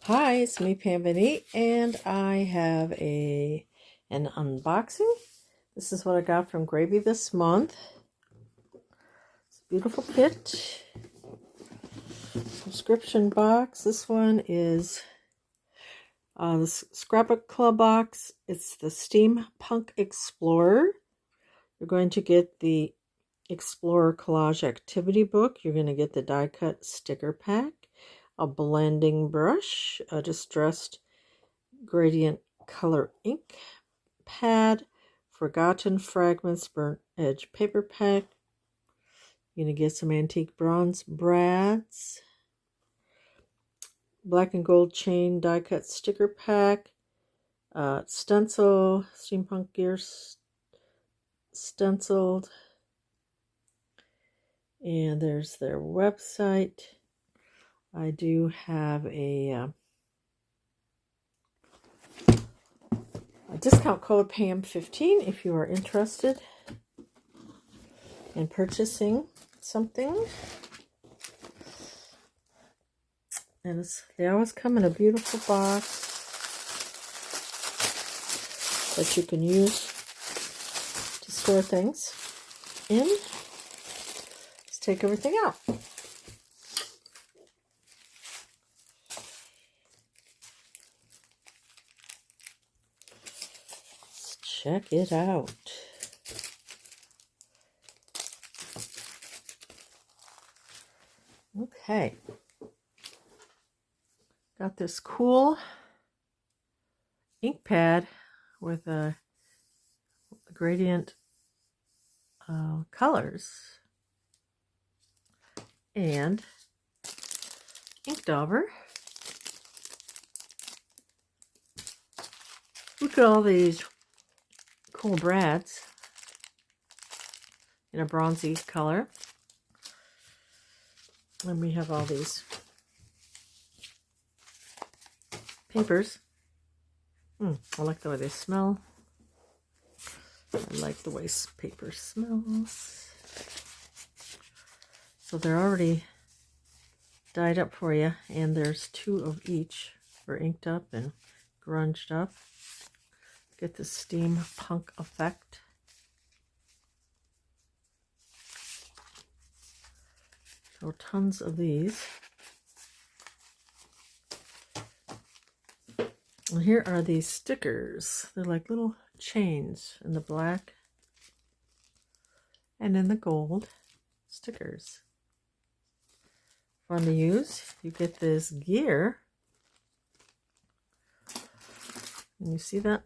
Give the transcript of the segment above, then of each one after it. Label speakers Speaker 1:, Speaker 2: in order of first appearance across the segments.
Speaker 1: Hi, it's me, Pam Vinny, and I have an unboxing. This is what I got from Grabie this month. It's a beautiful kit. Subscription box. This one is the Scrapbook Club box. It's the Steampunk Explorer. You're going to get the Explorer Collage Activity Book. You're going to get the die cut sticker pack, a blending brush, a distressed gradient color ink pad, Forgotten Fragments burnt edge paper pack. You're going to get some antique bronze brads, black and gold chain die cut sticker pack, stencil, steampunk gear stenciled, and there's their website. I do have a discount code PAM15 if you are interested in purchasing something. And they always come in a beautiful box that you can use to store things in. Just take everything out. Let's check it out. Okay. Got this cool ink pad with a gradient colors and ink dauber. Look at all these cool brads in a bronzy color. And we have all these papers. I like the way they smell. I like the way paper smells. So they're already dyed up for you, and there's 2 of each for inked up and grunged up. Get the steampunk effect. So tons of these. And here are these stickers. They're like little chains in the black and in the gold stickers. Fun to use. You get this gear. And you see that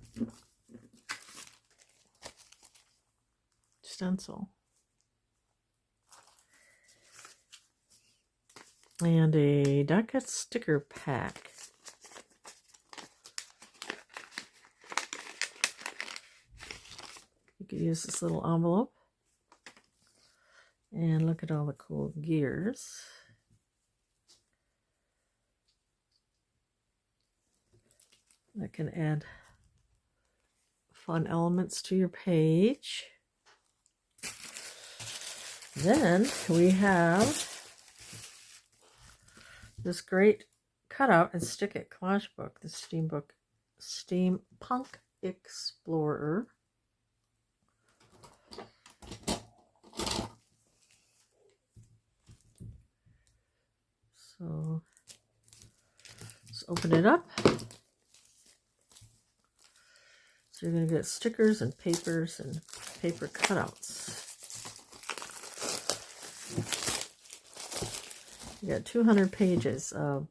Speaker 1: stencil. And a die cut sticker pack. You could use this little envelope. And look at all the cool gears. That can add fun elements to your page. Then we have this great cutout and stick it collage book, the Steampunk Explorer. So let's open it up. So you're going to get stickers and papers and paper cutouts. You got 200 pages of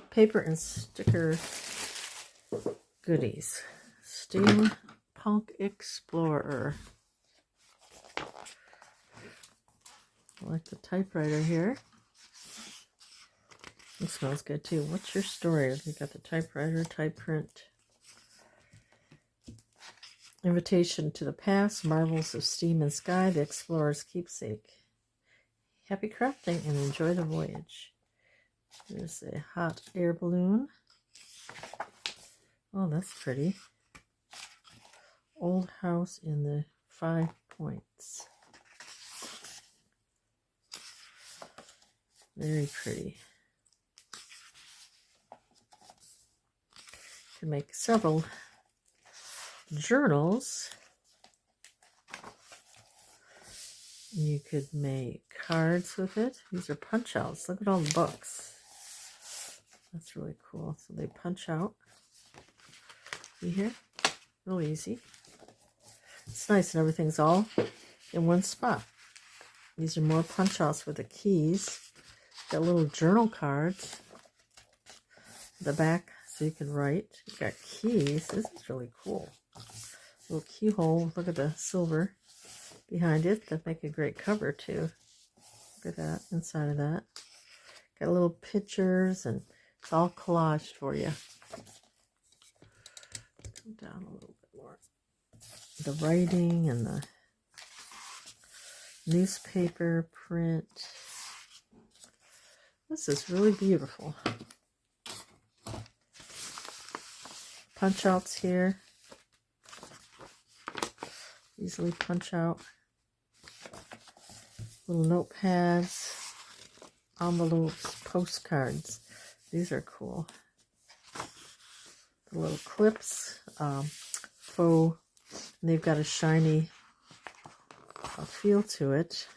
Speaker 1: paper and sticker goodies. Steampunk Explorer. I like the typewriter here. It smells good too. What's your story? You got the typewriter, type print. Invitation to the past, marvels of steam and sky, the explorer's keepsake. Happy crafting and enjoy the voyage. There's a hot air balloon. Oh, that's pretty. Old house in the 5 Points. Very pretty. can make several journals. You could make cards with it. These are punch outs. Look at all the books. That's really cool. So they punch out. See here? Real easy. It's nice and everything's all in one spot. These are more punch outs with the keys. Got little journal cards. The back so you can write. You got keys. This is really cool. Little keyhole. Look at the silver behind it. That make a great cover too. Look at that inside of that. Got little pictures and it's all collaged for you. Come down a little bit more. The writing and the newspaper print. This is really beautiful. Punch outs here. Easily punch out. Little notepads, envelopes, postcards. These are cool. The little clips, faux. And they've got a shiny feel to it.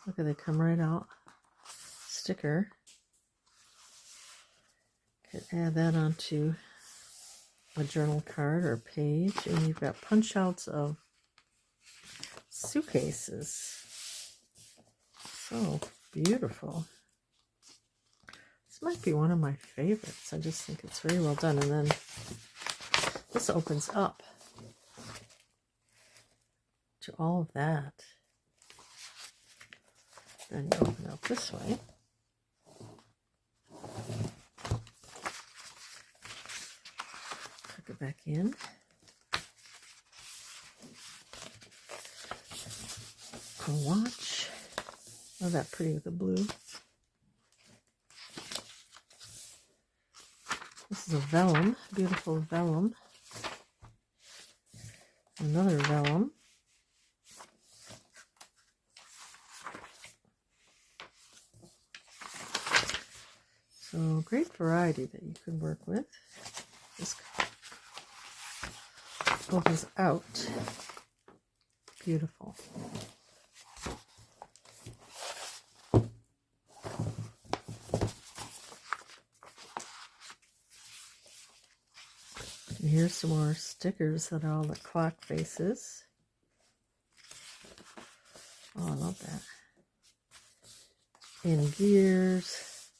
Speaker 1: Look at they come right out. Sticker. Could add that onto a journal card or page, and you've got punch outs of suitcases. So beautiful. This might be one of my favorites. I just think it's very well done. And then this opens up to all of that. Then you open up this way. Tuck it back in. A watch. Oh, that pretty with the blue. This is a vellum, beautiful vellum. Another vellum. So great variety that you can work with. This opens out. Beautiful. And here's some more stickers that are all the clock faces. Oh, I love that. And gears.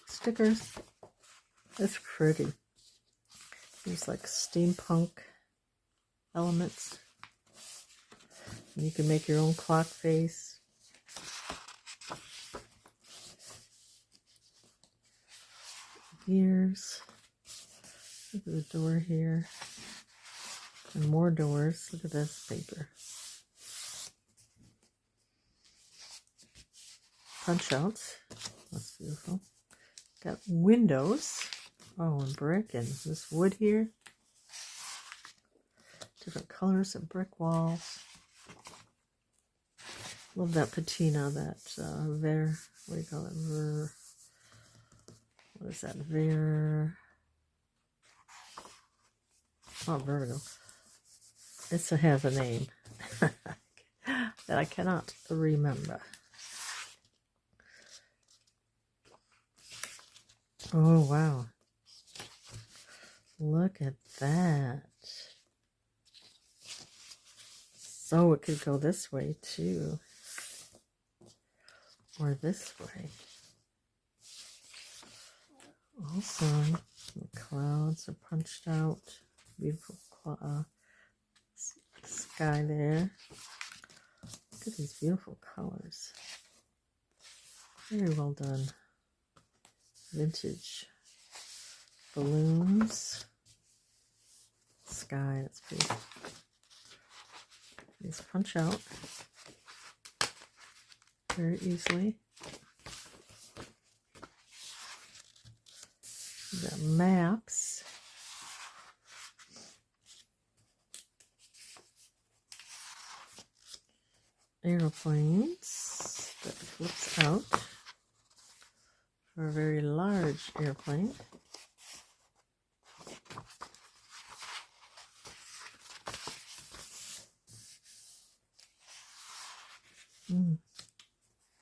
Speaker 1: Stickers. It's pretty. There's like steampunk elements. And you can make your own clock face. Gears. Look at the door here. And more doors. Look at this paper. Punch outs. That's beautiful. Got windows. Oh, and brick and this wood here. Different colors of brick walls. Love that patina, that ver. What do you call it? Ver. What is that? Ver. Oh, vertigo. It has a name that I cannot remember. Oh, wow. Look at that. So it could go this way too. Or this way. Awesome. The clouds are punched out. Beautiful sky there. Look at these beautiful colors. Very well done. Vintage balloons. Sky, that's pretty. These punch out very easily. You got maps. Aeroplanes that flips out for a very large airplane.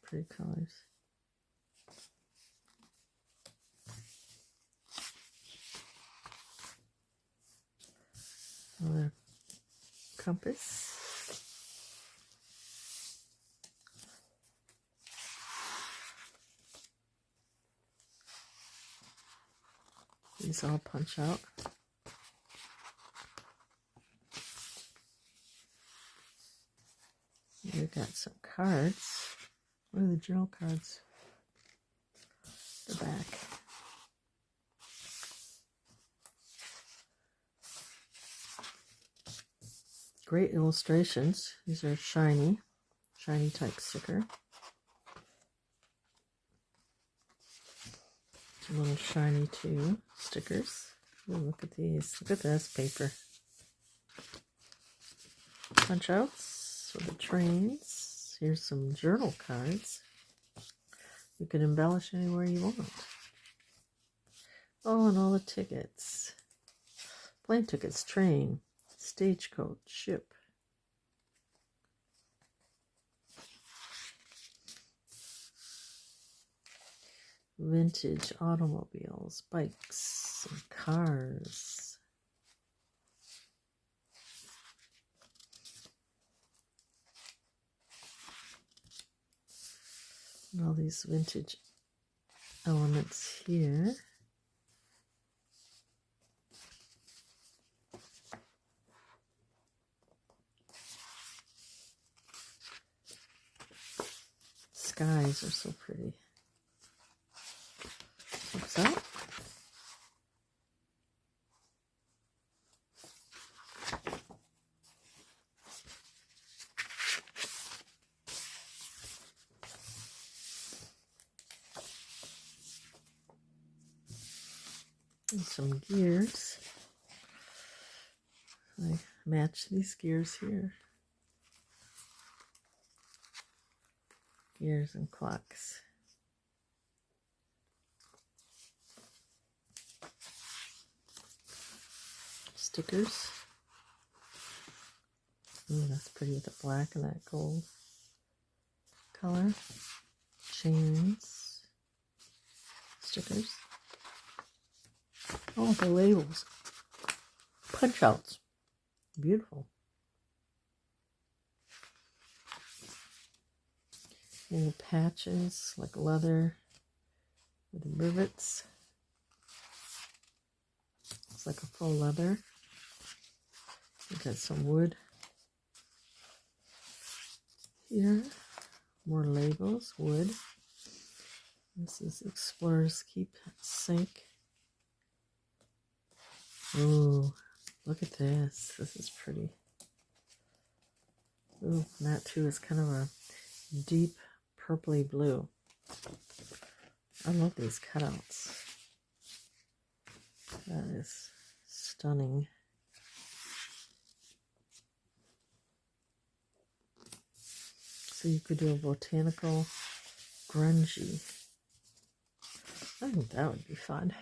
Speaker 1: Pretty colors. Another compass. These all punch out. We've got some cards. What are the journal cards? The back. Great illustrations. These are shiny type sticker. A little shiny too stickers. Ooh, look at these. Look at this paper. Punch outs for the trains. Here's some journal cards. You can embellish anywhere you want. Oh, and all the tickets. Plane tickets, train, stagecoach, ship. Vintage automobiles, bikes, and cars. And all these vintage elements here. Skies are so pretty. What's up? And some gears. I match these gears here. Gears and clocks. Stickers. Ooh, that's pretty with the black and that gold color. Chains. Stickers. Oh, the labels. Punch outs. Beautiful. Little patches like leather with rivets. It's like a full leather. We got some wood here. More labels, wood. This is Explorers Keep Sink. Ooh, look at this. This is pretty. Ooh, and that too is kind of a deep purpley blue. I love these cutouts. That is stunning. So you could do a botanical grungy. I think that would be fun.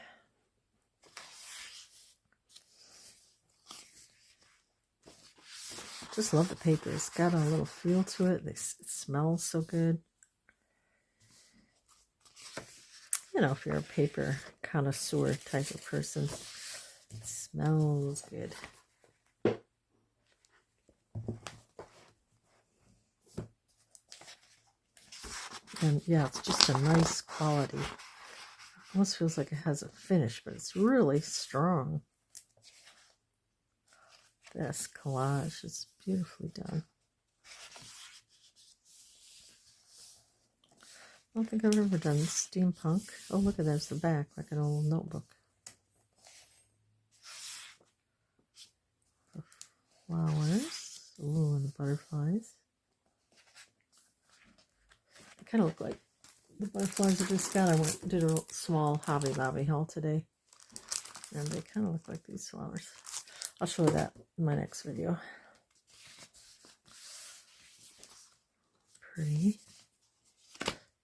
Speaker 1: Just love the paper. It's got a little feel to it. It smells so good. You know, if you're a paper connoisseur type of person, it smells good. And yeah, it's just a nice quality. Almost feels like it has a finish, but it's really strong. This collage is beautifully done. I don't think I've ever done steampunk. Oh, look at there's the back, like an old notebook. The flowers. Ooh, and the butterflies. They kind of look like the butterflies I just got. I did a small Hobby Lobby haul today. And they kind of look like these flowers. I'll show that in my next video. Pretty.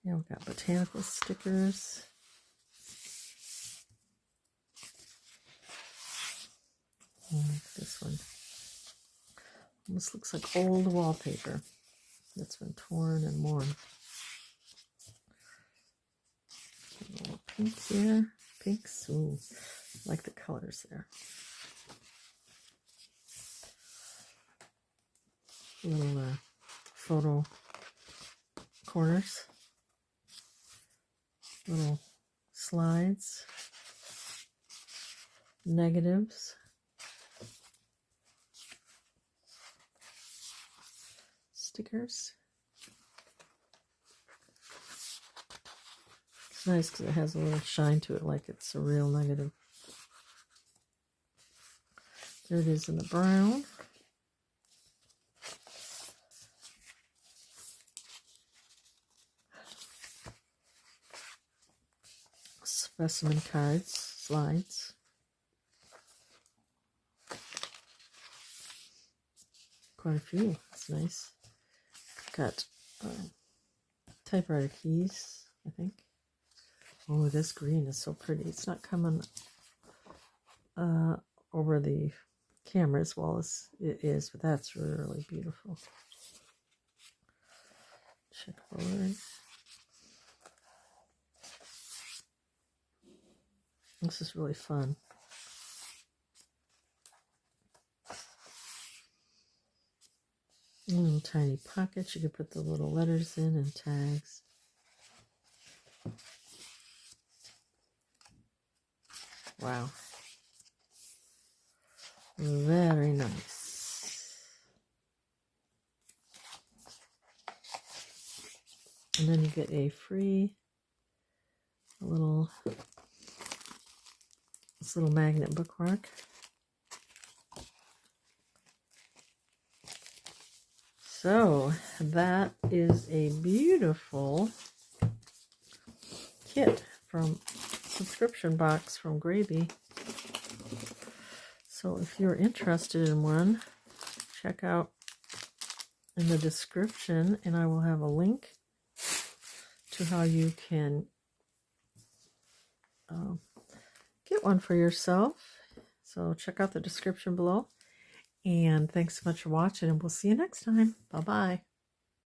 Speaker 1: Yeah, we've got botanical stickers. This one almost looks like old wallpaper that's been torn and worn. A little pink here. Pinks. Ooh, I like the colors there. Little photo corners. Little slides. Negatives. Stickers. It's nice because it has a little shine to it, like it's a real negative. There it is in the brown. Specimen cards, slides. Quite a few. That's nice. Got typewriter keys, I think. Oh, this green is so pretty. It's not coming over the camera as well as it is, but that's really beautiful. Checkerboard. This is really fun. Little tiny pockets. You can put the little letters in and tags. Wow. Very nice. And then you get a free this little magnet bookmark. So that is a beautiful kit from subscription box from Grabie. So if you're interested in one, check out in the description, and I will have a link to how you can get one for yourself. So check out the description below. And thanks so much for watching, and we'll see you next time. Bye-bye.